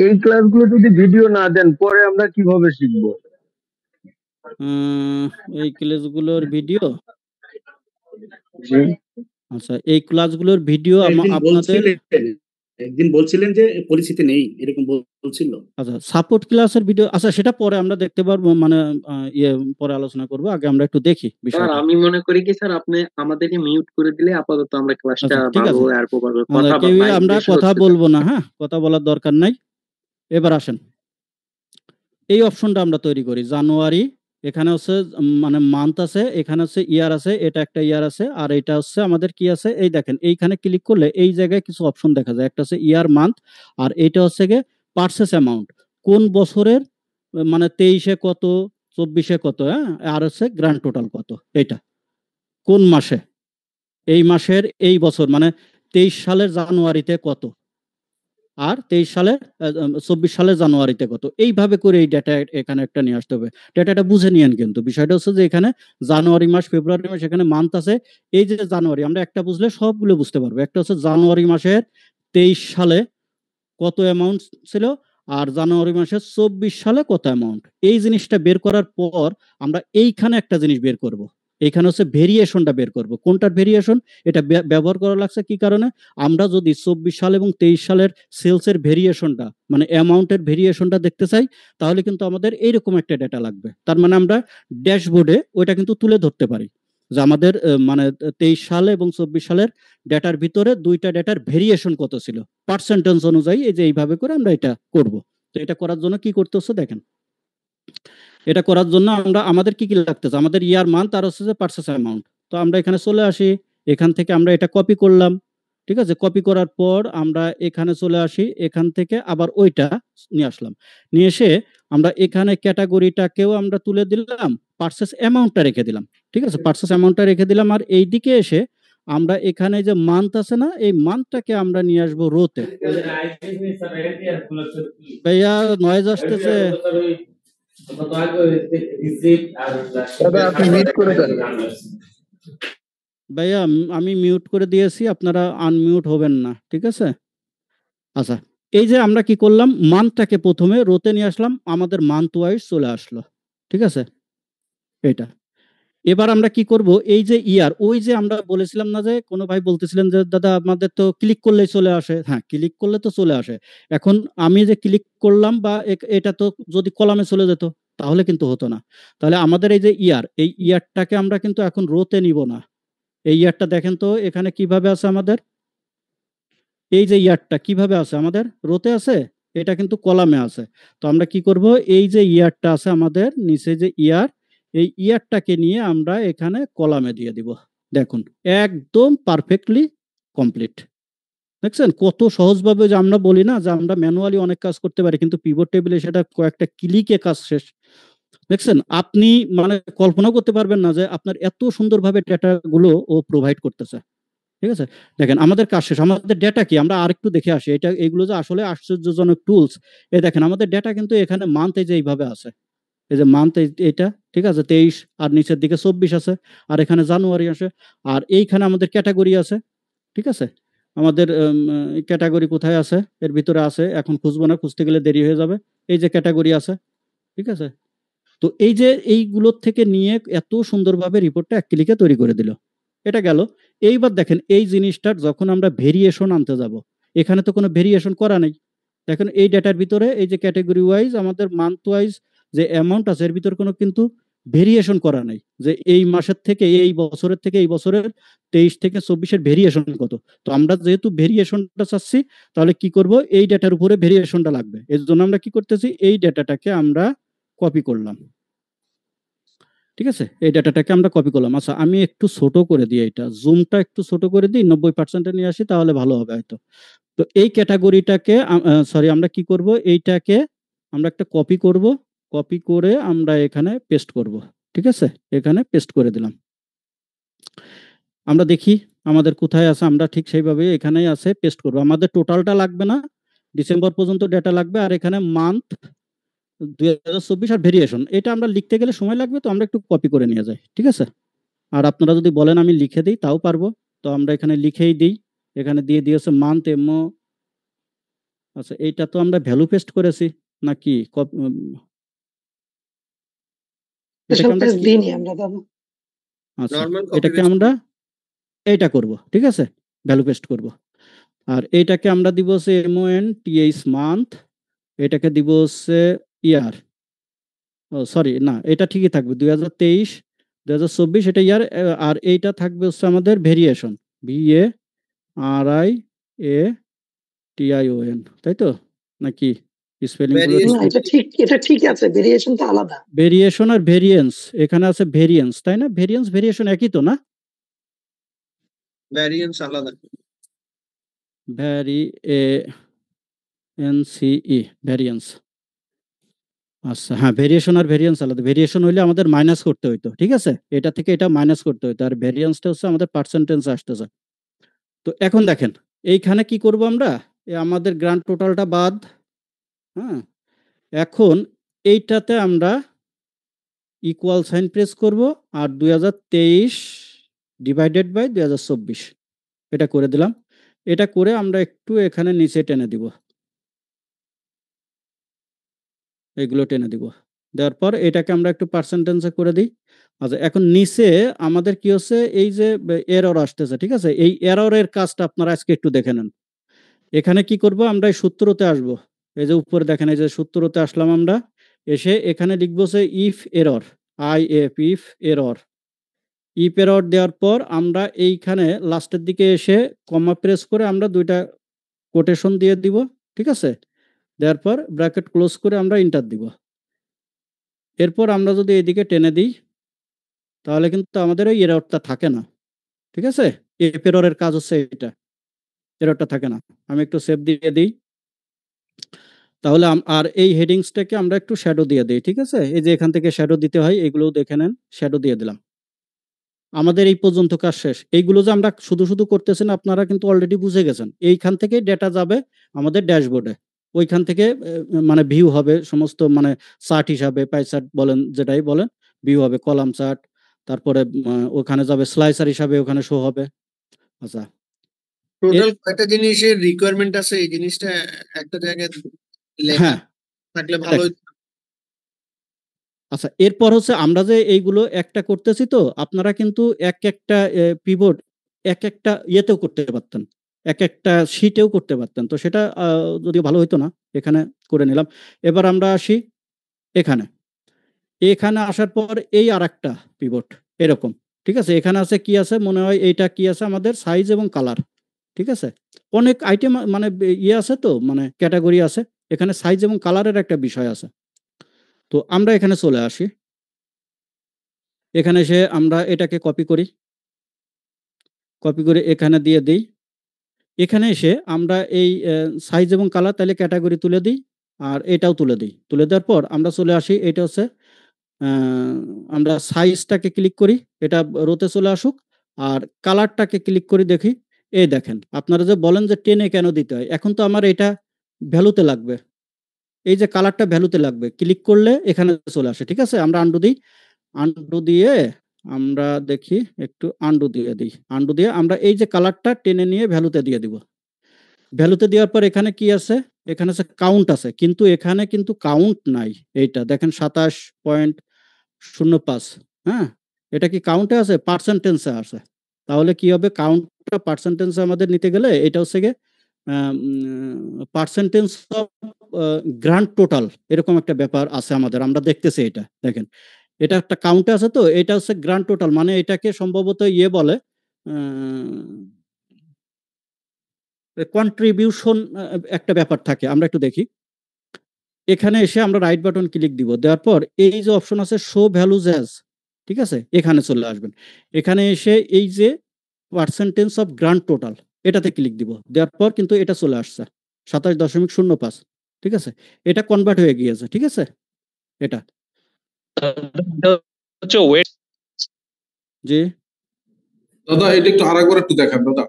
এই ক্লাসগুলো যদি ভিডিও না দেন পরে আমরা কিভাবে শিখবো? এই ক্লাসগুলোর ভিডিও জি। আচ্ছা, এই ক্লাসগুলোর ভিডিও আপনাদের একদিন বলছিলেন যে পরিচিতি নেই, এরকম বলছিল। আচ্ছা, সাপোর্ট ক্লাসের ভিডিও, আচ্ছা সেটা পরে আমরা দেখতে পারবো, মানে পরে আলোচনা করব। আগে আমরা একটু দেখি স্যার বিষয়টা। আমি মনে করি কি স্যার, আপনি আমাদেরকে মিউট করে দিলে আপাতত আমরা ক্লাসটা আচ্ছা ঠিক আছে, ভালোভাবে আর প্রপারভাবে কথা কেউই আমরা বেশি কথা হচ্ছে বলবো না, হ্যাঁ, কথা বলার দরকার নাই। এবার আসেন, এই অপশনটা আমরা তৈরি করি। জানুয়ারি, এখানে হচ্ছে মানে মান্থ আছে, এখানে হচ্ছে ইয়ার আছে, এটা একটা ইয়ার আছে, আর এটা হচ্ছে আমাদের কি আছে, এই দেখেন এইখানে ক্লিক করলে এই জায়গায় কিছু অপশন দেখা যায়। একটা হচ্ছে ইয়ার, মান্থ, আর এইটা হচ্ছে গিয়ে পার্সেস অ্যামাউন্ট, কোন বছরের, মানে 23-এ কত, 24-এ কত, হ্যাঁ, আর হচ্ছে গ্র্যান্ড টোটাল কত, এটা কোন মাসে, এই মাসের এই বছর মানে 23 সালের জানুয়ারিতে কত, আর 23 সালে 24 সালের জানুয়ারিতে কত, এইভাবে করে এই ডেটা এখানে একটা নিয়ে আসতে হবে। ডেটাটা বুঝে নিয়েন, কিন্তু বিষয়টা হচ্ছে যে এখানে জানুয়ারি মাস, ফেব্রুয়ারি মাস, এখানে মান্থ আছে। এই যে জানুয়ারি, আমরা একটা বুঝলে সবগুলো বুঝতে পারবো। একটা হচ্ছে জানুয়ারি মাসের 23 সালে কত অ্যামাউন্ট ছিল, আর জানুয়ারি মাসের 24 সালে কত অ্যামাউন্ট। এই জিনিসটা বের করার পর আমরা এইখানে একটা জিনিস বের করব, এইখানে হচ্ছে ভেরিয়েশনটা বের করব। কোনটার ভেরিয়েশন? এটা ব্যবহার করা লাগছে কি কারণে? আমরা যদি 24 সাল এবং 23 সালের সেলসের ভেরিয়েশনটা, মানে অ্যামাউন্টের ভেরিয়েশনটা দেখতে চাই, তাহলে কিন্তু আমাদের এইরকম একটা ডেটা লাগবে। তার মানে আমরা ড্যাশবোর্ডে ওইটা কিন্তু তুলে ধরতে পারি যে আমাদের মানে 23 সাল এবং 24 সালের ডেটার ভিতরে দুইটা ডেটার ভেরিয়েশন কত ছিল পার্সেন্টেজ অনুযায়ী। এই যে এইভাবে করে আমরা এটা করব। তো এটা করার জন্য কি করতে হচ্ছে দেখেন, এটা করার জন্য আমরা আমাদের কি কি লাগতেছে, আমাদের ইয়ার, মান্থ, আর হচ্ছে যে পার্সেস অ্যামাউন্ট। তো আমরা এখানে চলে আসি, এখান থেকে আমরা এটা কপি করলাম, ঠিক আছে। কপি করার পর আমরা এখানে চলে আসি, এখান থেকে আবার ওইটা নিয়ে আসলাম, নিয়ে এসে আমরা এখানে ক্যাটাগরিটাকেও আমরা তুলে দিলাম, পার্সেস অ্যামাউন্টটা রেখে দিলাম, ঠিক আছে, পার্সেস অ্যামাউন্টটা রেখে দিলাম। আর এই দিকে এসে আমরা এখানে যে মান্থ আছে না, এই মান্থটাকে আমরা নিয়ে আসবো রোতে। ভাইয়া নয়েজ আসতেছে, ভাইয়া আমি মিউট করে দিয়েছি, আপনারা আনমিউট হবেন না, ঠিক আছে। আচ্ছা, এই যে আমরা কি করলাম, মান্থটাকে প্রথমে রোতে নিয়ে আসলাম, আমাদের মান্থ ওয়াইজ চলে আসলো, ঠিক আছে। এটা এবার আমরা কি করব, এই যে ইয়ার, ওই যে আমরা বলেছিলাম না, যে কোনো ভাই বলতেছিলেন যে দাদা আমাদের তো ক্লিক করলেই চলে আসে, হ্যাঁ ক্লিক করলে তো চলে আসে। এখন আমি যে ক্লিক করলাম বা এটা তো যদি কলামে চলে যেত তাহলে কিন্তু হতো না। তাহলে আমাদের এই যে ইয়ার, এই ইয়ারটাকে আমরা কিন্তু এখন রোতে নিব না। এই ইয়ারটা দেখেন তো এখানে কিভাবে আছে আমাদের, এই যে ইয়ারটা কিভাবে আছে আমাদের, রোতে আছে, এটা কিন্তু কলামে আছে। তো আমরা কি করব, এই যে ইয়ারটা আছে আমাদের নিচে যে ইয়ার, এই ইয়ারটাকে নিয়ে আমরা এখানে কলামে দিয়ে দিব। দেখুন একদম পারফেক্টলি কমপ্লিট। দেখছেন কত সহজভাবে, যে আমরা বলি না যে আমরা ম্যানুয়ালি অনেক কাজ করতে পারি, কিন্তু পিভট টেবিলে সেটা কয়েকটা ক্লিকে কাজ শেষ। দেখছেন আপনি মানে কল্পনা করতে পারবেন না যে আপনার এত সুন্দরভাবে ডেটা গুলো ও প্রোভাইড করতেছে, ঠিক আছে। দেখেন আমাদের কাজ শেষ, আমাদের ডেটা কি, আমরা আরেকটু দেখে আসি। এটা এইগুলো যে আসলে আশ্চর্যজনক টুলস। এই দেখেন আমাদের ডেটা কিন্তু এখানে মান্থ এই যে এইভাবে আছে, এই যে মান্থ এইটা, ঠিক আছে, 23, আর নিচের দিকে 24 আছে, আর এখানে জানুয়ারি আছে, আর এইখানে আমাদের ক্যাটাগরি আছে, ঠিক আছে। আমাদের ক্যাটাগরি কোথায় আছে, এর ভিতরে আছে, এখন খুঁজবো না, খুঁজতে গেলে দেরি হয়ে যাবে। এই যে ক্যাটাগরি আছে, ঠিক আছে। তো এই যে এইগুলোর থেকে নিয়ে এত সুন্দরভাবে রিপোর্টটা এক ক্লিকে তৈরি করে দিল। এটা গেল। এইবার দেখেন এই জিনিসটার যখন আমরা ভেরিয়েশন আনতে যাব, এখানে তো কোনো ভেরিয়েশন করা নেই। দেখেন এই ডেটার ভিতরে এই যে ক্যাটাগরি ওয়াইজ আমাদের মান্থ ওয়াইজ যে অ্যামাউন্ট আছে, এর ভিতরে কোনো কিন্তু ভেরিয়েশন করা নেই, যে এই মাসের থেকে এই বছরের থেকে এই বছরের 23 থেকে 24-এর ভেরিয়েশন কত। তো আমরা যেহেতু ভেরিয়েশনটা চাচ্ছি, তাহলে কি করব, এই ডেটার উপরে ভেরিয়েশনটা লাগবে। এর জন্য আমরা কি করতেছি, এই ডেটাটাকে আমরা কপি করলাম, ঠিক আছে। এই ডাটাটাকে আমরা কপি করলাম। আচ্ছা আমি একটু ছোট করে দিই, এটা জুমটা একটু ছোট করে দিই, 90% নিয়ে আসি, তাহলে ভালো হবে হয়তো। তো এই ক্যাটাগরিটাকে সরি, আমরা কি করব, এইটাকে আমরা একটা কপি করব, কপি করে আমরা এখানে পেস্ট করব, ঠিক আছে। এখানে পেস্ট করে দিলাম। আমরা দেখি আমাদের কোথায় আছে, আমরা ঠিক সেইভাবে এখানেই আছে, পেস্ট করব। আমাদের টোটালটা লাগবে না, ডিসেম্বর পর্যন্ত ডেটা লাগবে, আর এখানে মান্থ 2024 আর ভেরিয়েশন, এটা আমরা লিখতে গেলে সময় লাগবে, তো আমরা একটু কপি করে নিয়ে যাই, ঠিক আছে। আর আপনারা যদি বলেন আমি লিখে দিই তাও পারবো, তো আমরা এখানে লিখেই দিই। এখানে দিয়ে দিয়েছে মান্থ, এমও আচ্ছা, এইটা তো আমরা ভ্যালু পেস্ট করেছি নাকি এটাকে স্পেশাল আমরা পেজ কি দিইনি আমরা দাদা। আচ্ছা নর্মাল কপি এটাকে আমরা এইটা করব, ঠিক আছে, ভ্যালু পেস্ট করব। আর এইটাকে আমরা দিব হচ্ছে MONTH মান্থ, এটাকে দিব হচ্ছে ইয়ার, ও সরি না এটা ঠিকই থাকবে 2023 2024 এটা ইয়ার। আর এইটা থাকবে হচ্ছে আমাদের ভেরিয়েশন, VARIATION, তাই তো নাকি স্পেলিং গুলো Variation। না এটা ঠিক আছে, ভেরিয়েশন তো আলাদা। ভেরিয়েশন আর ভেরিয়েন্স, এখানে আছে ভেরিয়েন্স, তাই না? ভেরিয়েন্স ভেরিয়েশন একই তো না? ভ্যারিয়েন্স আলাদা। ভ্যারিয়েন্স। আচ্ছা হ্যাঁ, ভেরিয়েশন আর ভেরিয়েন্স আলাদা। ভেরিয়েশন হইলে আমাদের মাইনাস করতে হইতো, ঠিক আছে, এটা থেকে এটা মাইনাস করতে হইতো, আর ভেরিয়েন্সটা হচ্ছে আমাদের পার্সেন্টেজ আসতেছে। তো এখন দেখেন এইখানে কি করব আমরা, আমাদের গ্রান্ড টোটালটা বাদ, হ্যাঁ, এখন এইটাতে আমরা ইকুয়াল সাইন প্রেস করব আর 2023 ডিভাইডেড বাই 2024 এটা করে দিলাম। এটা করে আমরা একটু এখানে নিচে টেনে দিব, এগুলো টেনে দিব, দেওয়ার পর এটাকে আমরা একটু পার্সেন্টেজে করে দিই। আচ্ছা এখন নিচে আমাদের কি হচ্ছে, এই যে এরর আসতেছে, ঠিক আছে, এই এররের কাজটা আপনারা আজকে একটু দেখে নেন। এখানে কি করব, আমরা এই সূত্রতে আসব, এই যে উপরে দেখেন, এই যে সূত্রতে আসলাম আমরা, এসে এখানে লিখবো যে ইফ এরর, ইফ এরর, দেওয়ার পর আমরা এইখানে লাস্টের দিকে এসে কমা প্রেস করে আমরা দুইটা কোটেশন দিয়ে দিব, ঠিক আছে, দেওয়ার পর ব্র্যাকেট ক্লোজ করে আমরা ইন্টার দিব। এরপর আমরা যদি এদিকে টেনে দিই তাহলে কিন্তু আমাদের ওই এররটা থাকে না, ঠিক আছে, এফ এররের কাজ হচ্ছে এটা, এররটা থাকে না। আমি একটু সেভ দিয়ে দিই, তাহলে আর এই হেডিংসটাকে আমরা একটু শ্যাডো দিয়ে দিই, ঠিক আছে, এই যে এখান থেকে শ্যাডো দিতে হয় এগুলোও দেখে নেন, শ্যাডো দিয়ে দিলাম। আমাদের এই পর্যন্ত কাজ শেষ। এইগুলো যে আমরা শুধু শুধু করতেছি না, আপনারা কিন্তু অলরেডি বুঝে গেছেন। এইখান থেকে ডেটা যাবে আমাদের ড্যাশবোর্ডে, ওইখান থেকে মানে ভিউ হবে সমস্ত, মানে চার্ট হিসাবে, পাই চার্ট বলেন যেটাই বলেন, ভিউ হবে, কলাম চার্ট, তারপরে ওখানে যাবে স্লাইসার হিসাবে, ওখানে শো হবে। আচ্ছা টোটাল একটা জিনিসের রিকোয়ারমেন্ট আছে, এই জিনিসটা একটা জায়গায় লেখা হ্যাঁ থাকলে ভালো হতো। আচ্ছা এরপর হচ্ছে আমরা যে এইগুলো একটা করতেছি, তো আপনারা কিন্তু এক একটা পিভট এক একটা ইয়েতেও করতে পারতেন, এক একটা শীটেও করতে পারতেন, তো সেটা যদিও ভালো হইতো না, এখানে করে নিলাম। এবার আমরা আসি এখানে, এখানে আসার পর এই আর একটা পিভট এরকম, ঠিক আছে, এখানে আছে কি আছে মনে হয়, এইটা কি আছে আমাদের সাইজ এবং কালার, ঠিক আছে, অনেক আইটেম মানে ইয়ে আছে, তো মানে ক্যাটাগরি আছে, এখানে সাইজ এবং কালারের একটা বিষয় আছে। তো আমরা এখানে চলে আসি, এখানে এসে আমরা এটাকে কপি করি, কপি করে এখানে দিয়ে দিই। এখানে এসে আমরা এই সাইজ এবং কালার তাহলে ক্যাটাগরি তুলে দিই, আর এটাও তুলে দিই। তুলে দেওয়ার পর আমরা চলে আসি, এটা হচ্ছে আমরা সাইজটাকে ক্লিক করি, এটা রোতে চলে আসুক, আর কালারটাকে ক্লিক করি, দেখি এই দেখেন, আপনারা যে বলেন যে টেনে কেন দিতে হয়, এখন তো আমার এটা ভ্যালুতে লাগবে, এই যে কালারটা ভ্যালুতে লাগবে, ক্লিক করলে এখানে চলে আসে, ঠিক আছে। আমরা আন্ডু দিই, আন্ডু দিয়ে আমরা দেখি একটু আন্ডু দিয়ে দিই, আন্ডু দিয়ে আমরা এই যে কালারটা টেনে নিয়ে ভ্যালুতে দিয়ে দিব। ভ্যালুতে দেওয়ার পর এখানে কি আছে, এখানে আছে কাউন্ট আছে, কিন্তু এখানে কিন্তু কাউন্ট নাই, এইটা দেখেন 27.05, হ্যাঁ, এটা কি কাউন্টে আছে, পার্সেন্টেন্সে আছে। তাহলে কি হবে, কাউন্টটা পার্সেন্টেন্সে আমাদের নিতে গেলে এটা হচ্ছে গিয়ে পার্সেন্টেজ অফ গ্রান্ড টোটাল, এরকম একটা ব্যাপার আছে আমাদের, আমরা দেখতেছি এটা দেখেন, এটা একটা কাউন্টে আছে, তো এটা হচ্ছে গ্রান্ড টোটাল, মানে এটাকে সম্ভবত ইয়ে বলে কন্ট্রিবিউশন, একটা ব্যাপার থাকে, আমরা একটু দেখি। এখানে এসে আমরা রাইট বাটন ক্লিক দিব, দেওয়ার পর এই যে অপশন আছে শো ভ্যালুজ অ্যাজ, ঠিক আছে, এখানে চলে আসবেন। এখানে এসে এই যে পার্সেন্টেজ অফ গ্রান্ড টোটাল এটাতে ক্লিক দিব, দেওয়ার পর কিন্তু এটা চলে আসছে 27.05, ঠিক আছে, এটা কনভার্ট হয়ে গিয়েছে, ঠিক আছে, এটা জি দাদা এটা একটু আরেকবার একটু দেখান দাদা।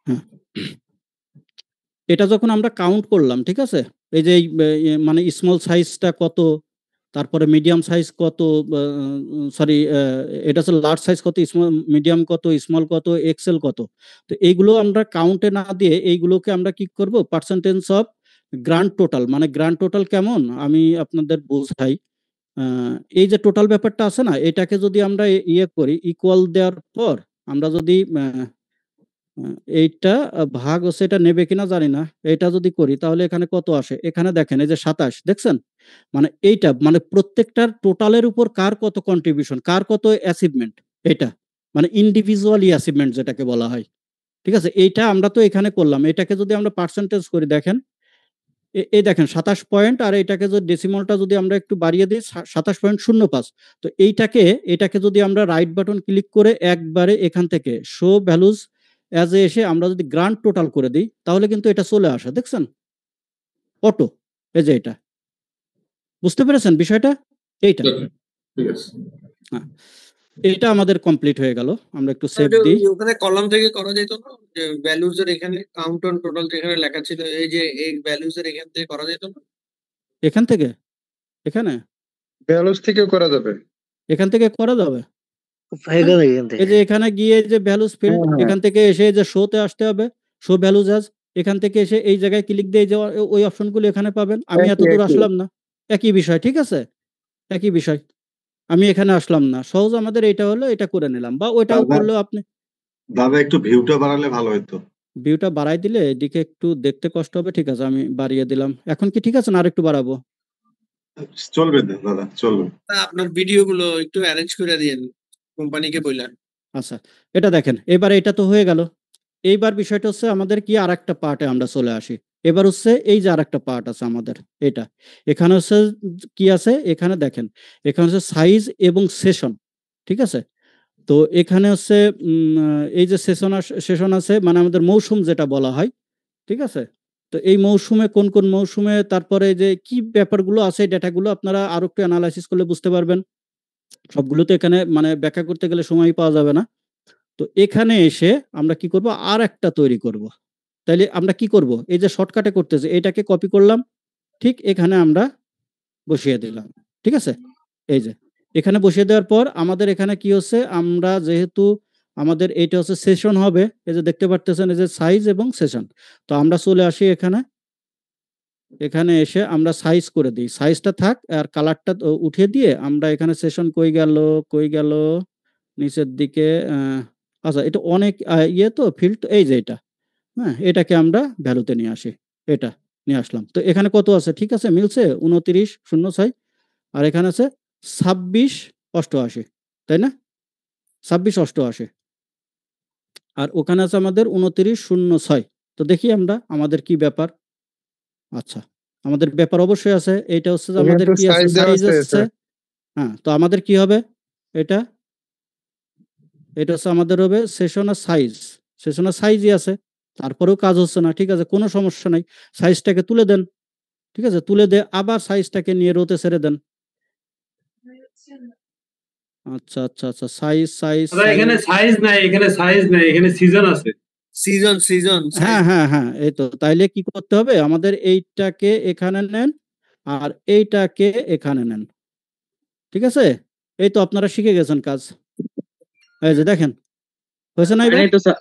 হ্যাঁ, এটা যখন আমরা কাউন্ট করলাম, ঠিক আছে, এই যে মানে স্মল সাইজটা কত, তারপরে মিডিয়াম সাইজ কত, সরি এটা হচ্ছে লার্জ সাইজ কত, স্মল মিডিয়াম কত, স্মল কত, এক্সেল কত, তো এইগুলো আমরা কাউন্টে না দিয়ে এইগুলোকে আমরা কি করব, পার্সেন্টেজ অফ গ্রান্ড টোটাল, মানে গ্রান্ড টোটাল কেমন আমি আপনাদের বোঝাই। এই যে টোটাল ব্যাপারটা আছে না, এটাকে যদি আমরা ইয়ে করি, ইকুয়াল দেওয়ার পর আমরা যদি এইটা ভাগ হচ্ছে, এটা নেবে কিনা জানি না, এটা যদি করি তাহলে এখানে কত আসে, এখানে দেখেন এই যে 27 দেখছেন, মানে এইটা মানে প্রত্যেকটার টোটালের উপর কার কত কন্ট্রিবিউশন, কার কত অ্যাচিভমেন্ট, এটা মানে ইন্ডিভিজুয়ালি অ্যাচিভমেন্ট যেটাকে বলা হয়। ঠিক আছে, এইটা আমরা তো এখানে করলাম, এটাকে যদি আমরা পার্সেন্টেজ করি দেখেন এই দেখেন 27 পয়েন্ট, আর এটাকে যদি ডেসিমলটা যদি আমরা একটু বাড়িয়ে দিই 27.05। তো এটাকে যদি আমরা রাইট বাটন ক্লিক করে একবারে এখান থেকে শো ভ্যালুজ অ্যাজ এ এসে আমরা যদি গ্রান্ড টোটাল করে দিই তাহলে কিন্তু এটা চলে আসে, দেখছেন অটো, এই যে এটা, বুঝতে পেরেছেন বিষয়টা, এইটা। ঠিক আছে। হ্যাঁ, এটা আমাদের কমপ্লিট হয়ে গেল, আমরা একটু সেভ দিই। ওখানে কলাম থেকে করা যেত না, যে ভ্যালুজ এর এখানে কাউন্ট অন টোটাল যেখানে লেখা ছিল, এই যে এই ভ্যালুজ এর এখান থেকে করা যেত না? এখান থেকে এখানে ভ্যালুস থেকেও করা যাবে। এখান থেকে করা যাবে, এখান এই থেকে যে এখানে গিয়ে যে ভ্যালুস ফিল্ড, হ্যাঁ, হ্যাঁ। এখান থেকে এসে যে শোতে আসতে হবে, শো ভ্যালুজ আজ, এখান থেকে এসে এই জায়গায় ক্লিক দিয়ে যে ওই অপশনগুলো এখানে পাবেন। আমি এত দূর আসলাম না, একই বিষয়, ঠিক আছে, একই বিষয়, আমি এখানে আসলাম না, সহজ আমাদের এটা হলো, এটা করে নিলাম, বা ওইটাও দাদা করলেও আপনি দাদা একটু ভিউটা বাড়ালে ভালো হতো। ভিউটা বাড়াই দিলে এদিকে একটু দেখতে কষ্ট হবে, ঠিক আছে আমি বাড়িয়ে দিলাম, এখন কি ঠিক আছে না আরেকটু বাড়াবো? চলবে দাদা, চলবে। তা আপনার ভিডিও গুলো একটু অ্যারেঞ্জ করে দিয়েন কোম্পানিকে বললেন। আচ্ছা, এটা দেখেন, এবার এটা তো হয়ে গেল, এইবার বিষয়টা হচ্ছে আমাদের কি আরেকটা পার্টে আমরা চলে আসি। এবার হচ্ছে এই যে আরেকটা পার্ট আছে আমাদের, এটা এখানে হচ্ছে কি আছে, এখানে দেখেন, এখানে হচ্ছে সাইজ এবং সেশন, ঠিক আছে। তো এখানে হচ্ছে এই যে সেশন আছে, মানে আমাদের মৌসুম যেটা বলা হয়, ঠিক আছে। তো এই মৌসুমে কোন কোন মৌসুমে, তারপরে যে কি ব্যাপারগুলো আছে, এই ডেটাগুলো আপনারা আরো একটু অ্যানালাইসিস করলে বুঝতে পারবেন, সবগুলো তো এখানে মানে ব্যাখ্যা করতে গেলে সময় পাওয়া যাবে না। তো এখানে এসে আমরা কি করব, আর একটা তৈরি করব। তাইলে আমরা কি করব, এই যে শর্টকাটে করতেছে, এটাকে কপি করলাম, ঠিক এখানে আমরা বসিয়ে দিলাম, ঠিক আছে। এই যে এখানে বসিয়ে দেওয়ার পর আমাদের এখানে কি হচ্ছে, আমরা যেহেতু আমাদের এইটা হচ্ছে সেশন হবে, এই যে দেখতে পারতেছেন এই যে সাইজ এবং সেশন, তো আমরা চলে আসি এখানে, এখানে এসে আমরা সাইজ করে দিই, সাইজটা থাক আর কালারটা উঠিয়ে দিয়ে আমরা এখানে সেশন কই গেল নিচের দিকে, আচ্ছা এটা অনেক ইয়ে তো ফিল্ড, এই যে এটা, হ্যাঁ এটাকে আমরা ভ্যালুতে নিয়ে আসি, এটা নিয়ে আসলাম। তো এখানে কত আছে, ঠিক আছে মিলছে 29.06, আর এখানে আছে 26.88, তাই না, 26.88, আর ওখানে আছে আমাদের 29.06। তো দেখি আমরা আমাদের কি ব্যাপার, আচ্ছা আমাদের ব্যাপার অবশ্যই আছে, এইটা হচ্ছে যে আমাদের কি আছে, সাইজ আছে, হ্যাঁ তো আমাদের কি হবে, এটা এটা হচ্ছে আমাদের হবে সেশন আর সাইজ, সেশন আর সাইজই আছে, তারপরেও কাজ হচ্ছে না, ঠিক আছে কোনো সমস্যা নাই, সাইজটাকে তুলে দেন, ঠিক আছে তুলে দে, আবার সাইজটাকে নিয়ে রোতে ছেড়ে দেন। আচ্ছা আচ্ছা আচ্ছা, সাইজ সাইজ এখানে সাইজ নাই, এখানে সিজন আছে। সিজন হ্যাঁ হ্যাঁ হ্যাঁ, এই তো, তাইলে কি করতে হবে, আমাদের এইটাকে এখানে নেন আর এইটাকে এখানে নেন, ঠিক আছে। এই তো আপনারা শিখে গেছেন কাজ, এই যে দেখেন হয়েছে না এবার? এই তো স্যার,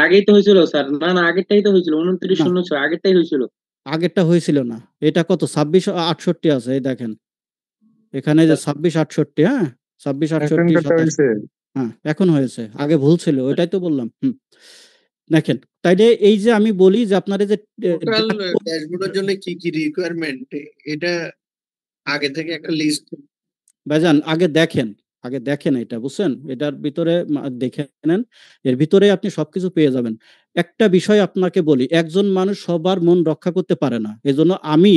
আগেই তো হয়েছিল স্যার, না না আগেরটাই তো হয়েছিল, 29.06 আগেরটাই হয়েছিল। আগেরটা হয়েছিল না, এটা কত 26.68 আছে, এই দেখেন এখানে যে 26.68, হ্যাঁ 26.68, হ্যাঁ এখন হয়েছে, আগে ভুল ছিল, ওইটাই তো বললাম। দেখেন তাইলে এই যে আমি বলি যে আপনার এই যে টোটাল ড্যাশবোর্ডের জন্য কি কি রিকোয়ারমেন্ট, এটা আগে থেকে একটা লিস্ট ভাইজান আগে দেখেন এটা, বুঝছেন, এটার ভিতরে দেখে নেন, এর ভিতরে আপনি সবকিছু পেয়ে যাবেন। একটা বিষয় আপনাকে বলি, একজন মানুষ সবার মন রক্ষা করতে পারে না, এজন্য আমি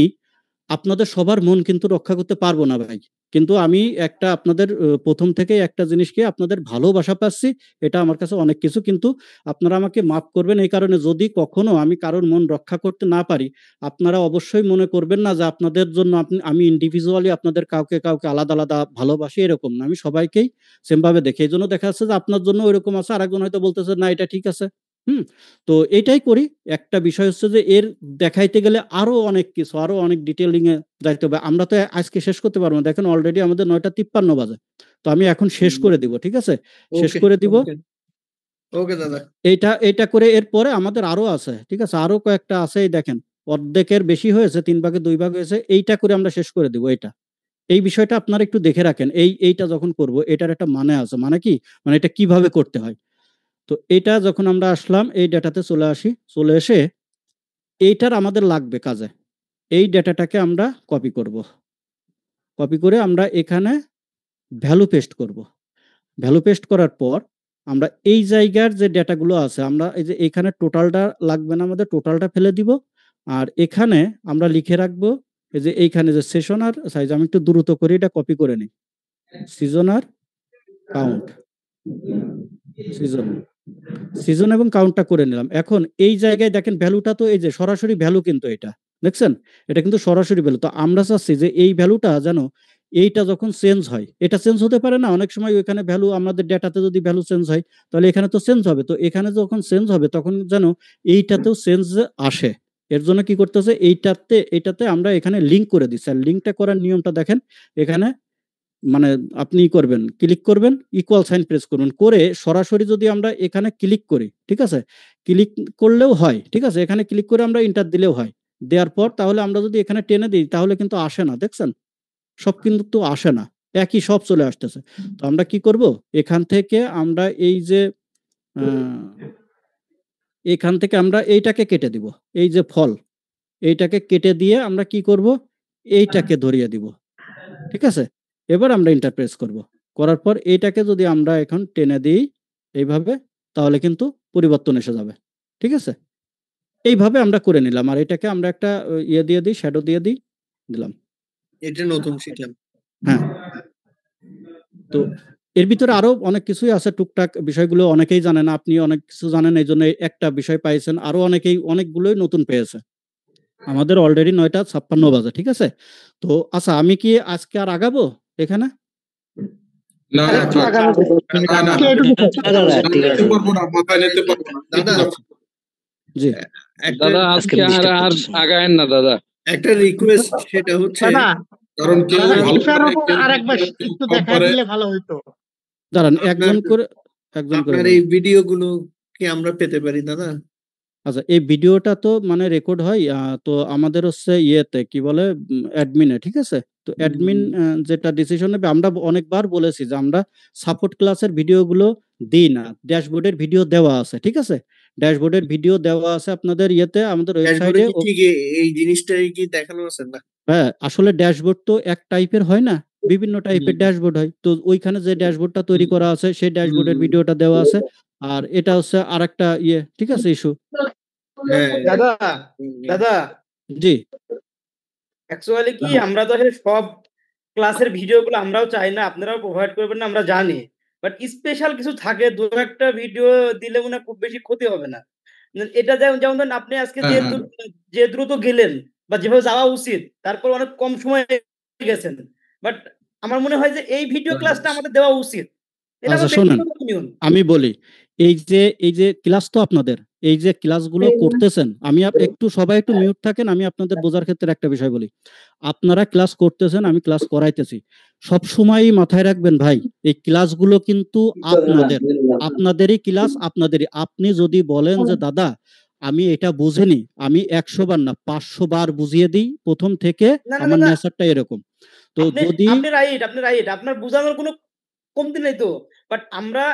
আপনাদের সবার মন কিন্তু রক্ষা করতে পারবো না ভাই, কিন্তু আমি একটা আপনাদের প্রথম থেকে একটা জিনিসকে আপনাদের ভালোবাসা পাচ্ছি, এটা আমার কাছে অনেক কিছু, কিন্তু আপনারা আমাকে মাফ করবেন এই কারণে, যদি কখনো আমি কারোর মন রক্ষা করতে না পারি, আপনারা অবশ্যই মনে করবেন না যে আপনাদের জন্য আমি ইন্ডিভিজুয়ালি আপনাদের কাউকে কাউকে আলাদা আলাদা ভালোবাসি, এরকম না, আমি সবাইকেই সেম ভাবে দেখি, এই জন্য দেখা যাচ্ছে যে আপনার জন্য ওইরকম আছে, আরেকজন হয়তো বলতেছে না এটা ঠিক আছে, তো এইটাই করি। একটা বিষয় হচ্ছে যে এর দেখাইতে গেলে আরো অনেক কিছু, আরো অনেক ডিটেইলিং এ যাইতে হবে, আমরা তো আজকে শেষ করতে পারবো না, দেখেন অলরেডি আমাদের 9:53 বাজে, তো আমি এখন শেষ করে দিব, ঠিক আছে শেষ করে দিব। ওকে দাদা, এটা করে এরপরে আমাদের আরো আছে, ঠিক আছে আরো কয়েকটা আছে, এই দেখেন অর্ধেকের বেশি হয়েছে, 3 ভাগে 2 ভাগ হয়েছে, এইটা করে আমরা শেষ করে দিব এটা। এই বিষয়টা আপনারা একটু দেখে রাখেন। এইটা যখন করব এটার একটা মানে আছে। মানে কি? মানে এটা কিভাবে করতে হয়। তো এটা যখন আমরা আসলাম এই ডেটাতে চলে আসি, চলে এসে এইটার আমাদের লাগবে কাজে। এই ডেটাটাকে আমরা কপি করব। কপি করে আমরা এখানে ভ্যালু পেস্ট করব। ভ্যালু পেস্ট করার পর আমরা এই জায়গার যে ডেটাগুলো আছে আমরা এই যে এখানে টোটালটা লাগবে না, আমাদের টোটালটা ফেলে দিব। আর এখানে আমরা লিখে রাখবো এই যে এইখানে যে সেশনার সাইজ, আমি একটু দ্রুত করে এটা কপি করে নিই। সিজনার কাউন্ট, সিজন এবং কাউন্টটা করে নিলাম। এখন এই জায়গায় দেখেন ভ্যালুটা তো এই যে সরাসরি ভ্যালু, কিন্তু এটা দেখছেন, এটা কিন্তু সরাসরি ভ্যালু। তো আমরা চাচ্ছি যে এই ভ্যালুটা যেন এইটা যখন চেঞ্জ হয়, এটা চেঞ্জ হতে পারে না অনেক সময়, ওইখানে ভ্যালু আমাদের ডেটাতে যদি ভ্যালু চেঞ্জ হয় তাহলে এখানে তো চেঞ্জ হবে। তো এখানে যখন চেঞ্জ হবে তখন যেন এইটাতেও চেঞ্জ আসে। এর জন্য কি করতেছে, এইটাতে আমরা এখানে লিঙ্ক করে দিচ্ছি। আর লিঙ্কটা করার নিয়মটা দেখেন, এখানে মানে আপনি করবেন, ক্লিক করবেন, ইকুয়াল সাইন প্রেস করবেন, করে সরাসরি যদি আমরা এখানে ক্লিক করি, ঠিক আছে, ক্লিক করলেও হয়, ঠিক আছে, এখানে ক্লিক করে আমরা এন্টার দিলেও হয়। দেওয়ার পর তাহলে আমরা যদি এখানে টেনে দিই তাহলে কিন্তু আসে না, দেখছেন, সব কিন্তু আসে না, একই সব চলে আসতেছে। তো আমরা কি করব, এখান থেকে আমরা এই যে এখান থেকে আমরা এইটাকে কেটে দিব, এই যে ফল, এইটাকে কেটে দিয়ে আমরা কি করব, এইটাকে ধরিয়ে দিব, ঠিক আছে। এবার আমরা এন্টার প্রেস করব, করার পর এইটাকে যদি আমরা এখন টেনে দিই এইভাবে, তাহলে কিন্তু পরিবর্তন এসে যাবে, ঠিক আছে। এইভাবে আমরা করে নিলাম। আর এটাকে আমরা একটা ইয়ে দিয়ে দিই, শ্যাডো দিয়ে দিলাম। এটা নতুন শিখলাম। হ্যাঁ, তো এর ভিতরে আরো অনেক কিছুই আছে, টুকটাক বিষয়গুলো অনেকেই জানে না, আপনি অনেক কিছু জানেন, এই জন্য একটা বিষয় পাইছেন, আরো অনেকেই অনেকগুলোই নতুন পেয়েছে। আমাদের অলরেডি 9:56 বাজে, ঠিক আছে। তো আচ্ছা, আমি কি আজকে আর আগাবো এখানে? না না আরেকটু আগানো না, দাদা জি একটা আজকে আর আগায়েন না দাদা। একটা রিকোয়েস্ট, সেটা হচ্ছে কারণ কেউ দাদা, ভালো এটার পারে, উপর কেউ আরেকবার কেউ একটু কম দেখা পারে। দিলে ভালো হইতো। দাঁড়ান, আপনার- একজন করে আপনার বলুন। এই ভিডিও গুলো কি আমরা পেতে পারি দাদা? আচ্ছা, এই ভিডিওটা তো মানে রেকর্ড হয়, তো আমাদের হচ্ছে ইয়েতে কি বলে, অ্যাডমিনে, ঠিক আছে। তো অ্যাডমিন যেটা ডিসিশন নেবে, আমরা অনেকবার বলেছি যে আমরা সাপোর্ট ক্লাসের ভিডিওগুলো দিই না, ড্যাশবোর্ডের ভিডিও দেওয়া আছে, ঠিক আছে, ড্যাশবোর্ডের ভিডিও দেওয়া আছে আপনাদের ইয়েতে, আমাদের ড্যাশবোর্ডে ওয়েবসাইটে। কি ঠিক এই জিনিসটাই কি দেখানো আছে না? হ্যাঁ, আসলে ড্যাশবোর্ড তো এক টাইপের হয় না, বিভিন্ন টাইপের ড্যাশবোর্ড হয়। তো ওইখানে যে ড্যাশবোর্ডটা তৈরি করা আছে সেই ড্যাশবোর্ডের ভিডিওটা দেওয়া আছে। আর এটা হচ্ছে আরেকটা ইয়ে, ঠিক আছে, ইস্যু। হ্যাঁ, দাদা দাদা জি অ্যাকচুয়ালি কি আমরা তো আসলে সব ক্লাসের ভিডিওগুলো আমরাও চাই না, আপনারাও প্রোভাইড করবেন না, আমরা জানি। বাট স্পেশাল কিছু থাকে, দু একটা ভিডিও দিলে মনে হয় খুব বেশি ক্ষতি হবে না। এটা যেমন যেমন ধরেন আপনি আজকে হ্যাঁ, যে দ্রুত গেলেন বা যেভাবে যাওয়া উচিত, তারপর অনেক কম সময়ে গেছেন। বাট আমার মনে হয় যে এই ভিডিও ক্লাসটা আমাদের দেওয়া উচিত। এটা আচ্ছা আমার শোনেন, ব্যক্তিগত opinion। আমি বলি, এই যে ক্লাস তো আপনাদের, এই যে ক্লাসগুলো করতেছেন, আমি একটু সবাই একটু মিউট থাকেন, আমি আপনাদের বোঝার ক্ষেত্রে একটা বিষয় বলি। আপনারা ক্লাস করতেছেন, আমি ক্লাস করাইতেছি, সব সময়ই মাথায় রাখবেন ভাই, এই ক্লাসগুলো কিন্তু আপনাদেরই ক্লাস, আপনাদেরই। আপনি যদি বলেন যে দাদা আমি এটা বুঝিনি, আমি 100 বার না 500 বার বুঝিয়ে দিই প্রথম থেকে, না না আমার দাদা, নেচারটা এরকম। তো আপনি যদি আপনি রাইট, আপনি রাইট, আপনার বোঝানোর কোনো কমতি নেই তো। বাট আমরা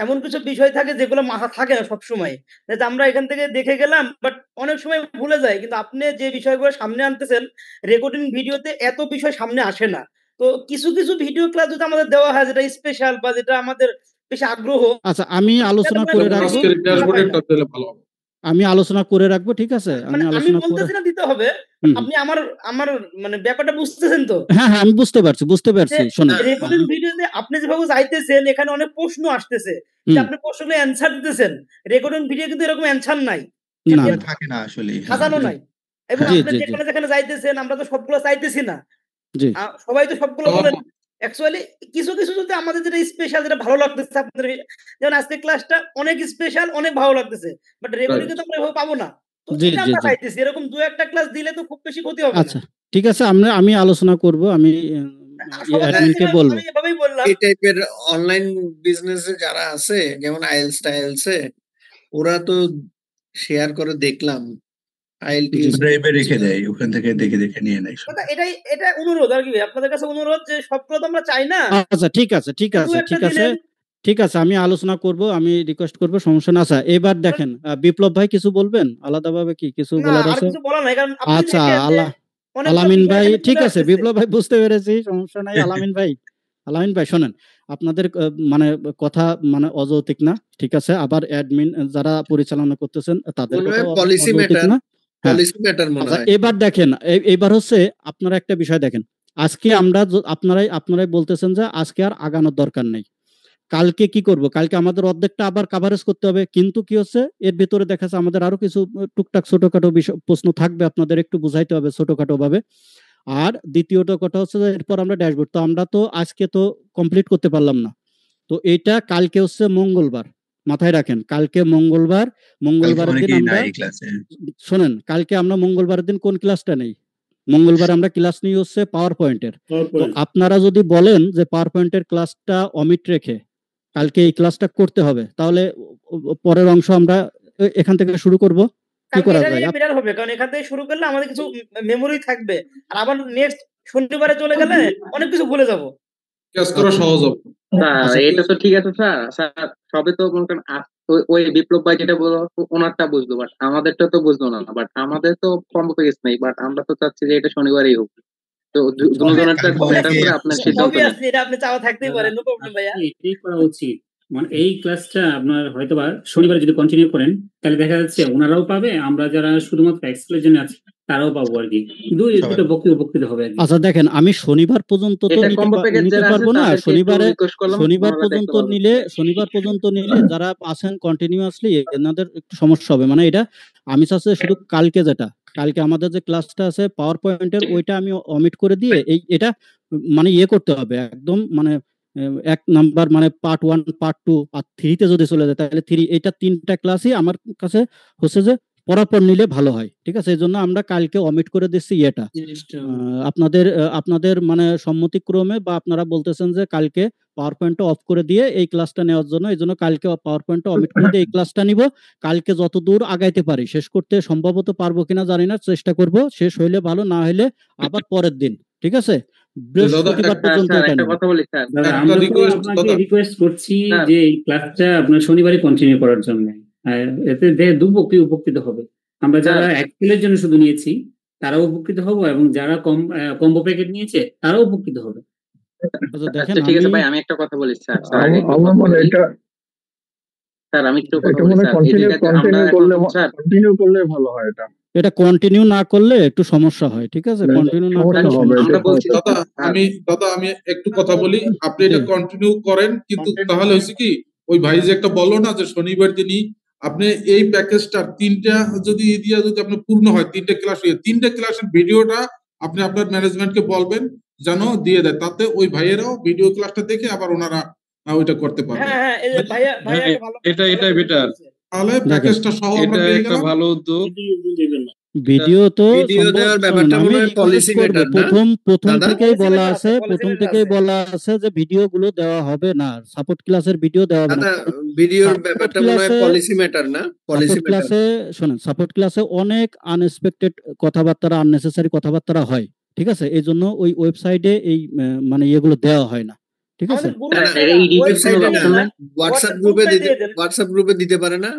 এমন কিছু বিষয় থাকে যেগুলো মাথা থাকে না সবসময়। যে আমরা এখান থেকে দেখে গেলাম, বাট অনেক সময় ভুলে যাই। কিন্তু আপনি যে বিষয়গুলো সামনে আনতেছেন, রেকর্ডিং ভিডিওতে এত বিষয় সামনে আসে না। তো কিছু কিছু ভিডিও ক্লাস যদি আমাদের দেওয়া হয় যেটা স্পেশাল বা যেটা আমাদের বেশি আগ্রহ, আচ্ছা, আমি আলোচনা তাহলে করে মনে হয় রাখবো, আজকের বেশি ভালো হয় ড্যাশবোর্ডের না। টা দিলে ভালো হবে। আমি আলোচনা করে রাখবো, ঠিক আছে, আমি মানে আমি আলোচনা করে। বলতেছি না দিতে হবে। হুম, হুম। আপনি আমার আমার মানে ব্যাপারটা বুঝতেছেন তো? হ্যাঁ হ্যাঁ, আমি বুঝতে পারছি যে শোনেন। রেকর্ডিং ভিডিওতে আপনি যেভাবে যাইতেছেন, এখানে অনেক প্রশ্ন আসতেছে যে হুম, আপনি প্রশ্নগুলো অ্যান্সার দিতেছেন। রেকর্ডিং ভিডিও কিন্তু এরকম অ্যান্সার নাই, না এর থাকে না আসলে। সাজানো নাই। এবং জি আপনি জি জি যেখানে যেখানে যাইতেছেন, আমরা তো সবগুলো চাইতেছি না। জি সবাই তো সবগুলো তো বলেন। অ্যাকচুয়ালি কিছু কিছু যদি আমাদের যেটা স্পেশাল, যেটা ভালো লাগতেছে আপনাদের, যেমন আজকে ক্লাসটা অনেক স্পেশাল, অনেক ভালো লাগতেছে। But recording right. এ তো আমরা এভাবে পাবো না। তো জি এটা জি আমরা জি চাইতেছি। এরকম ২-১ টা ক্লাস দিলে তো খুব বেশি ক্ষতি হবে না। আচ্ছা, ঠিক আছে, আমি আলোচনা করব, আমি সবার কাছে অ্যাডমিনকে বলবো। আমি এভাবেই বললাম। এই টাইপের অনলাইন বিজনেসে যারা আছে, যেমন আইএলস টাইলসে, ওরা তো শেয়ার করে দেখলাম IELTS ড্রাইভে রেখে দেয়, ওখান থেকে দেখে দেখে নিয়ে নেয় সব। কথা এটা অনুরোধ আর কি ভাই, আপনাদের কাছে অনুরোধ যে সবগুলো তো আমরা চাই না, আচ্ছা ঠিক আছে ঠিক দু আছে একটা ঠিক আছে দিলেন। ঠিক আছে, আমি আলোচনা করব, আমি রিকোয়েস্ট করব, সমস্যা না। আচ্ছা এবার দেখেন, বিপ্লব ভাই কিছু বলবেন আলাদাভাবে, কি কিছু না বলার আর আছে? কিছু বলা নাই, কারণ আপনি আচ্ছা দেখেন যে অনেকগুলো আলামিন বিষয় ভাই, এখানে ঠিক চলে আছে আসতেছে। বিপ্লব ভাই বুঝতে পেরেছি, সমস্যা নাই। আলামিন ভাই শোনেন, আপনাদের মানে কথা মানে অযৌক্তিক না, ঠিক আছে? আবার অ্যাডমিন যারা পরিচালনা করতেছেন তাদের মনে হয় কথা পলিসি অযৌক্তিক ম্যাটার, না। হ্যাঁ পলিসি ম্যাটার মনে আচ্ছা হয়। এবার দেখেন, এবার হচ্ছে আপনারা একটা বিষয় দেখেন, আজকে আমরা আপনারাই বলতেছেন যে আজকে আর আগানোর দরকার নেই, কালকে কি করব, কালকে আমাদের অর্ধেকটা আবার কাভারেজ করতে হবে, কিন্তু কি হচ্ছে এর ভিতরে দেখা যাচ্ছে আমাদের আরো কিছু টুকটাক ছোটখাটো বিষয় প্রশ্ন থাকবে, আপনাদের একটু বুঝাইতে হবে ছোটখাটো ভাবে। আর দ্বিতীয়ত কথা হচ্ছে যে এরপর আমরা ড্যাশবোর্ড, তো আমরা তো আজকে তো কমপ্লিট করতে পারলাম না, তো এইটা কালকে হচ্ছে মঙ্গলবার, মাথায় রাখেন কালকে মঙ্গলবারের দিন আমরা শোনেন, কালকে আমরা মঙ্গলবারের দিন কোন ক্লাসটা নেই? মঙ্গলবার আমরা ক্লাস নিই হচ্ছে পাওয়ার পয়েন্টের। তো আপনারা যদি বলেন যে পাওয়ার পয়েন্টের ক্লাসটা অমিট রেখে কালকে এই ক্লাসটা করতে হবে, তাহলে পরের অংশ আমরা এখান থেকে শুরু করব, কি কালকে করা এটা যায়? নিয়ে বিড়াল হবে, কারণ এখান থেকে শুরু করলে আমাদের কিছু মেমোরি থাকবে, আর আবার নেক্সট শনিবারে চলে গেলে অনেক কিছু ভুলে যাব। কাজ করা সহজ হবে। আচ্ছা, এটা তো ঠিক আছে স্যার, স্যার সবে তো মনে করেন ওই বিপ্লব ভাই যেটা বললো ওনারটা বুঝলো, বাট আমাদেরটা তো বুঝলো না, বাট আমাদের তো কম্বো প্যাকেজ নাই, বাট আমরা তো চাচ্ছি যে এটা শনিবারই হোক। তো দুজনেরটা ম্যাটার করে আপনার সিদ্ধান্ত নেন। Obviously এটা আপনি চাওয়া থাকতেই পারে, নো প্রবলেম ভাইয়া। এটাই করা উচিত, মানে এই ক্লাসটা আপনার হয়তোবা শনিবার যদি কন্টিনিউ করেন তাহলে দেখা যাচ্ছে ওনারাও পাবে, আমরা যারা শুধুমাত্র এক্সেলের জন্য আছি তারাও পাবো আর কি, দুটো উপকৃত হবে আর কি। আচ্ছা দেখেন, আমি শনিবার পর্যন্ত তো এটা combo package নিতে যারা আছে পারবো না, তাদেরকে একটু শনিবার request করলাম, পর্যন্ত ওনারা দেখতে শনিবার পর্যন্ত নিলে যারা আছেন কন্টিনিউয়াসলি এনাদের একটু সমস্যা হবে, মানে এটা আমি চাচ্ছি শুধু কালকে আমাদের যে ক্লাসটা আছে পাওয়ার পয়েন্টের ওইটা আমি অমিট করে দিয়ে এটা মানে করতে হবে একদম, মানে এক নাম্বার মানে পার্ট 1 পার্ট 2 আর 3 তে যদি চলে যায় তাহলে 3, এটা 3টা ক্লাসই আমার কাছে হচ্ছে যে পরাপর নিলে ভালো হয়, ঠিক আছে? এই জন্য আমরা কালকে অমিট করে দিচ্ছি এটা। আপনাদের মানে সম্মতিক্রমে বা আপনারা বলতেছেন যে কালকে পাওয়ার পয়েন্টটা অফ করে দিয়ে এই ক্লাসটা নেওয়ার জন্য, এই জন্য কালকে পাওয়ার পয়েন্টটা অমিট করে দিয়ে এই ক্লাসটা নিব। কালকে যতদূর আগাইতে পারি, শেষ করতে সম্ভবত পারবো কিনা জানি না, চেষ্টা করব, শেষ হইলে ভালো, না হইলে আবার পরের দিন, ঠিক আছে? বৃহস্পতিবার পর্যন্ত এটা একটা নিব। কথা বলি স্যার, দাদা আমরা তো আপনাকে রিকোয়েস্ট করছি যে এই ক্লাসটা আপনার শনিবারই কন্টিনিউ করার জন্য, এতে উপকৃত হবে। আমরা যারা এক্সেলের জন্য শুধু নিয়েছি তারাও উপকৃত হবো, এবং যারা কম্বো প্যাকেট নিয়েছে তারাও উপকৃত হবে। আচ্ছা দেখেন, ঠিক আছে ভাই, আমি একটা কথা বলি স্যার, আমার মনে হয় এটা স্যার আমি একটু কথা এটা বলি মনে স্যার, এই জায়গাতে কন্টিনিউ করলে ভালো হয়। এটা কন্টিনিউ না করলে একটু সমস্যা হয়, ঠিক আছে? কন্টিনিউ না করলে আমরা বলছি দাদা আমি একটু কথা বলি, আপনি এটা কন্টিনিউ করেন, কিন্তু তাহলে হয়েছে কি ওই ভাই যে একটা বললো না যে শনিবার দিনই আপনি এই প্যাকেজটার 3টা যদি দিয়া যদি আপনি পূর্ণ হয়, 3টে ক্লাস 3টে ক্লাসের ভিডিওটা আপনি আপনার ম্যানেজমেন্টকে বলবেন যেন দিয়ে দেয়, তাতে ওই ভাইয়েরাও ভিডিও ক্লাসটা দেখে আবার ওনারা ওইটা করতে পারবে। হ্যাঁ এই যে ভাইয়া ভালো এটাই বেটার, তাহলে প্যাকেজটা সহ আমরা পেয়ে গেলাম। ভালো উদ্যোগ। ভিডিও দেওয়ার ব্যাপারটা মনে হয় পলিসি ম্যাটার না, প্রথম থেকেই বলা আছে, policy যে ভিডিও গুলো দেওয়া হবে না, সাপোর্ট ক্লাসের ভিডিও দেওয়া হবে না। ভিডিওর ব্যাপারটা মনে হয় পলিসি ম্যাটার না, পলিসি ক্লাসে শোনেন, সাপোর্ট ক্লাসে অনেক আনএক্সপেক্টেড কথাবার্তা, আননেসেসারি কথাবার্তা হয়, ঠিক আছে? এই জন্য ওই ওয়েবসাইটে এই মানে ইয়েগুলো দেওয়া হয় না, ঠিক আছে? হোয়াটসঅ্যাপ গ্রুপে দিতে পারে না।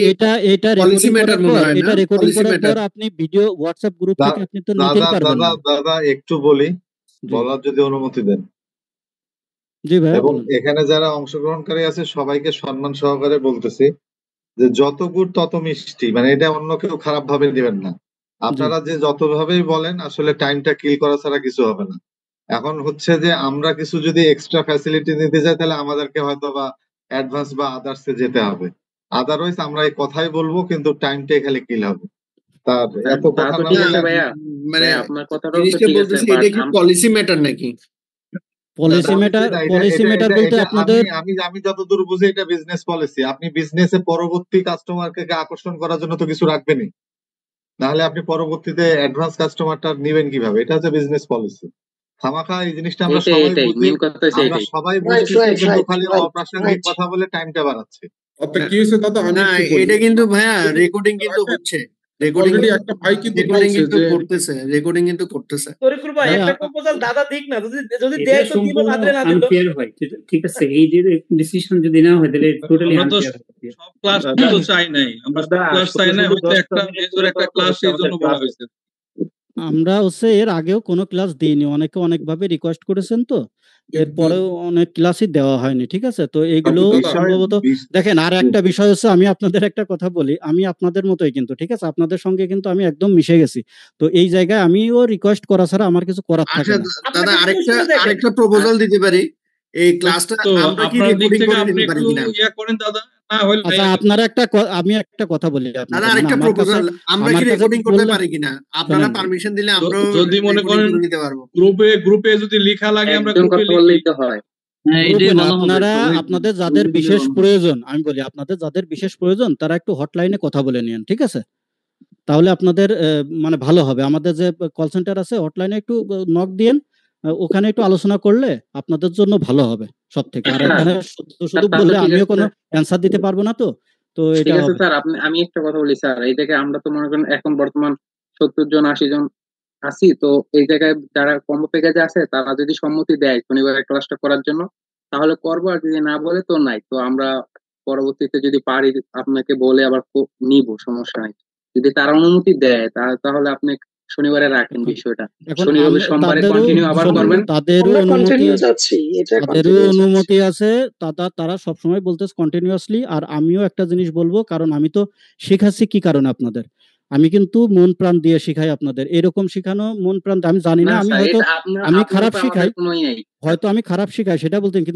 এটা পলিসি ম্যাটার মনে হয় না, রেকর্ডিং করার পর আপনি ভিডিও হোয়াটসঅ্যাপ গ্রুপ থেকে আপনি তো নিতেই পারবেন না। দাদা একটু বলি, বলার যদি অনুমতি দেন। জি ভাই, এবং এখানে যারা অংশগ্রহণকারী আছে সবাইকে সম্মান সহকারে বলতেছি যে যত গুড় তত মিষ্টি, মানে এটা অন্য কেউ খারাপ ভাবে নেবেন না। আপনারা যে যতভাবেই বলেন আসলে টাইমটা কিল করা ছাড়া কিছু হবে না। এখন হচ্ছে যে আমরা কিছু যদি এক্সট্রা ফ্যাসিলিটি নিতে যাই তাহলে আমাদেরকে হয়তো বা অ্যাডভান্স বা আদার্সে যেতে হবে, আদারওয়াইজ আমরা এই কথাই বলবো কিন্তু টাইমটাই খালি কিল হবে। তার এত কথা না বলে মানে আপনার কথাটাও তো ঠিক আছে, এটা কি পলিসি ম্যাটার নাকি? পলিসি ম্যাটার বলতে আপনাদের আমি যতদূর বুঝি এটা বিজনেস পলিসি। আপনি বিজনেসে পরবর্তী কাস্টমারকে আকর্ষণ করার জন্য তো কিছু রাখবেনই, নাহলে আপনি পরবর্তীতে অ্যাডভান্স কাস্টমারটা নেবেন কিভাবে? এটা হচ্ছে বিজনেস পলিসি। খামাখা এই জিনিসটা আমরা সবাই বুঝি, কিন্তু খালি অপ্রাসঙ্গিক কথা বলে টাইমটা বাড়াচ্ছে। না এটা কিন্তু ভাইয়া রেকর্ডিং কিন্তু হচ্ছে, অলরেডি একটা ভাই কিন্তু বলছে যে তরিকুল ভাই ভাই, একটা প্রপোজাল দাদা দিক না, যদি যদি এটা দেয় তো দিব, সম্পূর্ণ না দিলে না দিল। আনফেয়ার হয়, ঠিক আছে? এই যে ডিসিশন যদি না হয় তাহলে টোটালি আমরা তো আনফেয়ার হবে। সব ক্লাস তো চাই নাই, আমরা সব ক্লাস চাই নাই, হয়তো একটা মেজর একটা ক্লাস এই জন্য বলা হয়েছে। আমরা হচ্ছে এর আগেও কোনো ক্লাস দিইনি, অনেকে অনেকভাবে রিকোয়েস্ট করেছেন, তো এরপরেও অনেক ক্লাসই দেওয়া হয়নি, ঠিক আছে? তো এগুলো সম্ভবত দেখেন, আর একটা বিষয় হচ্ছে, আমি আপনাদের একটা কথা বলি, আমি আপনাদের মতোই কিন্তু, ঠিক আছে? আপনাদের সঙ্গে কিন্তু আমি একদম মিশে গেছি। তো এই জায়গায় আমিও রিকোয়েস্ট করা ছাড়া আমার কিছু করার থাকে না। দাদা আরেকটা প্রপোজাল দিতে পারি, এই ক্লাসটা তো আমরা কি আপনার দিক রেকর্ডিং থেকে করে আপনি নিতে পারি একটু কিনা? ইয়া করেন দাদা, না হলে আচ্ছা, আপনারা আমি একটা কথা বলি দাদা আপনাদের, মানে আরেকটা আমার কাছে প্রপোজাল, আমরা কি আমার কাছে রেকর্ডিং করতে বললে পারি কিনা? আপনারা শোনেন, পারমিশন দিলে আমরা যদি মনে রেকর্ডিং করেন করে নিতে পারবো। গ্রুপে যদি লেখা লাগে আমরা একজন গ্রুপে কথা বললেই তো হয়। হ্যাঁ, গ্রুপে এটাই না, ভালো হবে। আপনারা সবাই আপনাদের যাদের গ্রুপে দিলে বিশেষ ভালো হবে। প্রয়োজন, আমি বলি আপনাদের যাদের বিশেষ প্রয়োজন তারা একটু হটলাইনে কথা বলে নিন, ঠিক আছে? তাহলে আপনাদের মানে ভালো হবে। আমাদের যে কল সেন্টার আছে, হটলাইনে একটু নক দিয়েন, ওখানে একটু আলোচনা করলে আপনাদের জন্য ভালো হবে সব থেকে। আর এখানে শুধু শুধু তা তো বললে ঠিক আমিও আছে কোনো স্যার। অ্যান্সার দিতে পারবো না, তো তো ঠিক এটা আছে হবে। স্যার, আমি একটা কথা বলি স্যার, এই জায়গায় আমরা তো মনে করেন এখন বর্তমান 70 জন 80 জন আছি, তো এই জায়গায় যারা কম্বো প্যাকেজে আছে তারা যদি সম্মতি দেয় শনিবারের ক্লাসটা করার জন্য, তাহলে করবো, আর যদি না বলে তো নাই। তো আমরা পরবর্তীতে যদি পারি আপনাকে বলে আবার নিব, সমস্যা নাই। যদি তারা অনুমতি দেয় তাহলে আপনি শনিবারে রাখেন এখন বিষয়টা, এখন শনিবারে সোমবারে তাদেরও কন্টিনিউ আবার শোনেন, করবেন। তাদেরও আমরা অনুমতি কন্টিনিউ যাচ্ছি, এটা তাদেরও কন্টিনিউ যাচ্ছি। অনুমতি আছে, তারা সবসময় বলতেছে কন্টিনিউয়াসলি। আর আমিও একটা জিনিস বলবো, কারণ আমি তো শিখাচ্ছি কি কারণে আপনাদের, আমি কিন্তু মন প্রাণ দিয়ে শিখাই আপনাদের। এরকম শিখানো মন প্রাণ, আমি জানি না না, আমি স্যার, হয়তো এটা আপনার আমি আপনার খারাপ তো শিখাই, আমাদের কোনোই নাই। হয়তো আমি খারাপ শিখাই সেটা বলতেন, কিন্তু